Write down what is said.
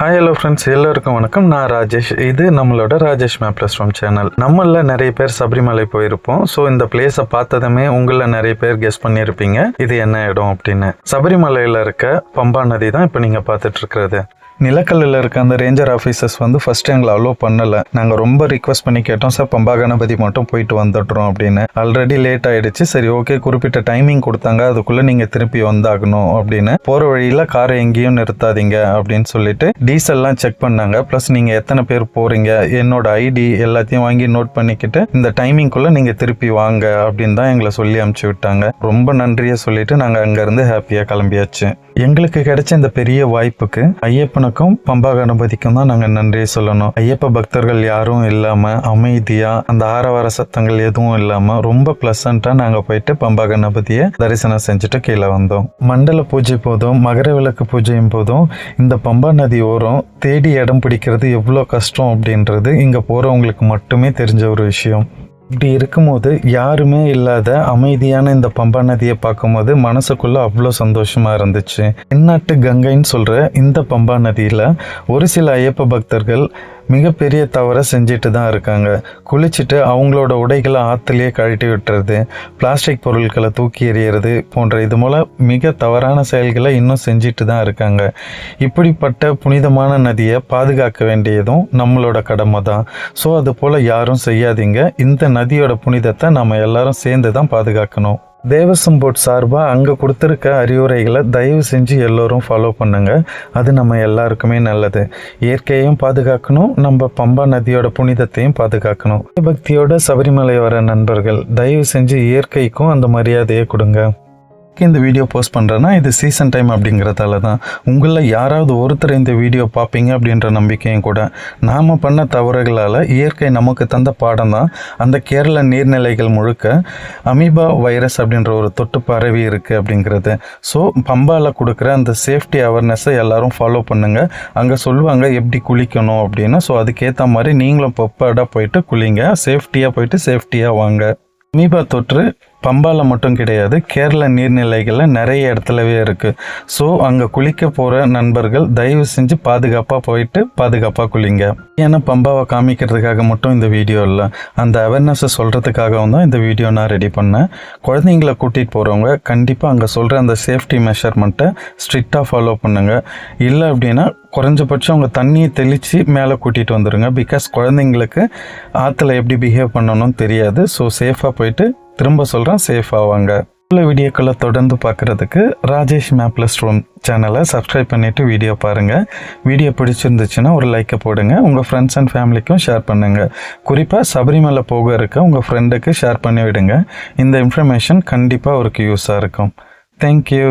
Hi hello friends, எல்லோருக்கும் வணக்கம். நான் ராஜேஷ். இது நம்மளோட ராஜேஷ் மேப்ளஸ் சேனல். நம்மள நிறைய பேர் சபரிமலை போயிருப்போம். ஸோ இந்த பிளேஸை பார்த்ததுமே உங்களில் நிறைய பேர் கெஸ் பண்ணியிருப்பீங்க இது என்ன இடம் அப்படின்னு. சபரிமலையில் இருக்க பம்பா நதி தான் இப்போ நீங்கள் பார்த்துட்டு இருக்கிறது. நிலக்கல்லில் இருக்க அந்த ரேஞ்சர் ஆஃபீஸர்ஸ் ஃபர்ஸ்ட் எங்களை அலோவ் பண்ணலை. நாங்கள் ரொம்ப ரிக்வஸ்ட் பண்ணி கேட்டோம், சார் பம்பா கணபதி மட்டும் போயிட்டு வந்துடுறோம் அப்படின்னு. ஆல்ரெடி லேட் ஆகிடுச்சு. சரி ஓகே, குறிப்பிட்ட டைமிங் கொடுத்தாங்க, அதுக்குள்ளே நீங்கள் திருப்பி வந்தாகணும் அப்படின்னு. போகிற வழியில் காரை எங்கேயும் நிறுத்தாதீங்க அப்படின்னு சொல்லிட்டு டீசல்லாம் செக் பண்ணாங்க. ப்ளஸ் நீங்கள் எத்தனை பேர் போகிறீங்க, என்னோட ஐடி எல்லாத்தையும் வாங்கி நோட் பண்ணிக்கிட்டு இந்த டைமிங்குள்ளே நீங்கள் திருப்பி வாங்க அப்படின்னு தான் எங்களை சொல்லி அனுப்பிச்சி விட்டாங்க. ரொம்ப நன்றியை சொல்லிட்டு நாங்கள் அங்கேருந்து ஹாப்பியாக கிளம்பியாச்சு. எங்களுக்கு கிடைச்ச இந்த பெரிய வாய்ப்புக்கு ஐயப்பனுக்கும் பம்பா கணபதிக்கும் தான் நாங்கள் நன்றியை சொல்லணும். ஐயப்ப பக்தர்கள் யாரும் இல்லாமல் அமைதியாக அந்த ஆரவார சத்தங்கள் எதுவும் இல்லாமல் ரொம்ப ப்ளசண்ட்டாக நாங்கள் போயிட்டு பம்பா கணபதியை தரிசனம் செஞ்சுட்டு கீழே வந்தோம். மண்டல பூஜை போதும் மகர விளக்கு பூஜையும் போதும் இந்த பம்பா நதி ஓரம் தேடி இடம் பிடிக்கிறது எவ்வளோ கஷ்டம் அப்படின்றது இங்கே போகிறவங்களுக்கு மட்டுமே தெரிஞ்ச ஒரு விஷயம். இப்படி இருக்கும்போது யாருமே இல்லாத அமைதியான இந்த பம்பா நதியை பார்க்கும்போது மனசுக்குள்ள அவ்வளோ சந்தோஷமா இருந்துச்சு. தென்னாட்டு கங்கைன்னு சொல்ற இந்த பம்பா நதியில ஒரு சில ஐயப்ப பக்தர்கள் மிகப்பெரிய தவறை செஞ்சுட்டு தான் இருக்காங்க. குளிச்சுட்டு அவங்களோட உடைகளை ஆற்றுலேயே கழட்டி விட்டுறது, பிளாஸ்டிக் பொருட்களை தூக்கி எறியறது போன்ற இது மூலம் மிக தவறான செயல்களை இன்னும் செஞ்சுட்டு தான் இருக்காங்க. இப்படிப்பட்ட புனிதமான நதியை பாதுகாக்க வேண்டியதும் நம்மளோட கடமை தான். ஸோ அது போல் யாரும் செய்யாதீங்க. இந்த நதியோட புனிதத்தை நம்ம எல்லாரும் சேர்ந்து தான் பாதுகாக்கணும். தேவசம் போர்ட் சார்பாக அங்கே கொடுத்துருக்க அறிவுரைகளை தயவு செஞ்சு எல்லோரும் ஃபாலோ பண்ணுங்க. அது நம்ம எல்லாருக்குமே நல்லது. இயற்கையையும் பாதுகாக்கணும், நம்ம பம்பா நதியோட புனிதத்தையும் பாதுகாக்கணும். பக்தியோட சபரிமலை வர நண்பர்கள் தயவு செஞ்சு இயற்கைக்கும் அந்த மரியாதையை கொடுங்க. இந்த வீடியோ போஸ்ட் பண்ணுறேன்னா இது சீசன் டைம் அப்படிங்கிறதால தான். உங்களில் யாராவது ஒருத்தர் இந்த வீடியோ பார்ப்பீங்க அப்படின்ற நம்பிக்கையும் கூட. நாம் பண்ண தவறுகளால் இயற்கை நமக்கு தந்த பாடம் தான் அந்த கேரள நீர்நிலைகள் முழுக்க அமீபா வைரஸ் அப்படின்ற ஒரு தொட்டு பரவி இருக்குது அப்படிங்கிறது. ஸோ பம்பாவில் கொடுக்குற அந்த சேஃப்டி அவேர்னஸை எல்லோரும் ஃபாலோ பண்ணுங்கள். அங்கே சொல்லுவாங்க எப்படி குளிக்கணும் அப்படின்னு. ஸோ அதுக்கேற்ற மாதிரி நீங்களும் ப்ராப்பராக போயிட்டு குளிங்க. சேஃப்டியாக போயிட்டு சேஃப்டியாக வாங்க. அமீபா தொற்று பம்பாவில் மட்டும் கிடையாது, கேரள நீர்நிலைகளில் நிறைய இடத்துலவே இருக்குது. ஸோ அங்கே குளிக்க போகிற நண்பர்கள் தயவு செஞ்சு பாதுகாப்பாக போயிட்டு பாதுகாப்பாக குளிங்க. ஏன்னா பம்பாவை காமிக்கிறதுக்காக மட்டும் இந்த வீடியோ இல்லை, அந்த அவேர்னஸை சொல்கிறதுக்காகவும் தான் இந்த வீடியோ நான் ரெடி பண்ணேன். குழந்தைங்களை கூட்டிகிட்டு போகிறவங்க கண்டிப்பாக அங்கே சொல்கிற அந்த சேஃப்டி மெஷர்மெண்ட்டை ஸ்ட்ரிக்டாக ஃபாலோ பண்ணுங்கள். இல்லை அப்படின்னா குறைஞ்சபட்சம் அவங்க தண்ணியை தெளித்து மேலே கூட்டிகிட்டு வந்துடுங்க. பிகாஸ் குழந்தைங்களுக்கு ஆற்றுல எப்படி பிஹேவ் பண்ணணும்னு தெரியாது. ஸோ சேஃபாக போயிட்டு திரும்ப சொல்கிறேன், சேஃபாக வாங்க. உள்ள வீடியோக்களை தொடர்ந்து பார்க்குறதுக்கு ராஜேஷ் மேப்ளஸ் சேனலை சப்ஸ்கிரைப் பண்ணிவிட்டு வீடியோ பாருங்கள். வீடியோ பிடிச்சிருந்துச்சுன்னா ஒரு லைக்கை போடுங்க. உங்கள் ஃப்ரெண்ட்ஸ் அண்ட் ஃபேமிலிக்கும் ஷேர் பண்ணுங்கள். குறிப்பாக சபரிமலை போக இருக்க உங்கள் ஃப்ரெண்டுக்கு ஷேர் பண்ணி விடுங்க. இந்த இன்ஃபர்மேஷன் கண்டிப்பாக அவருக்கு யூஸாக இருக்கும். தேங்க்யூ.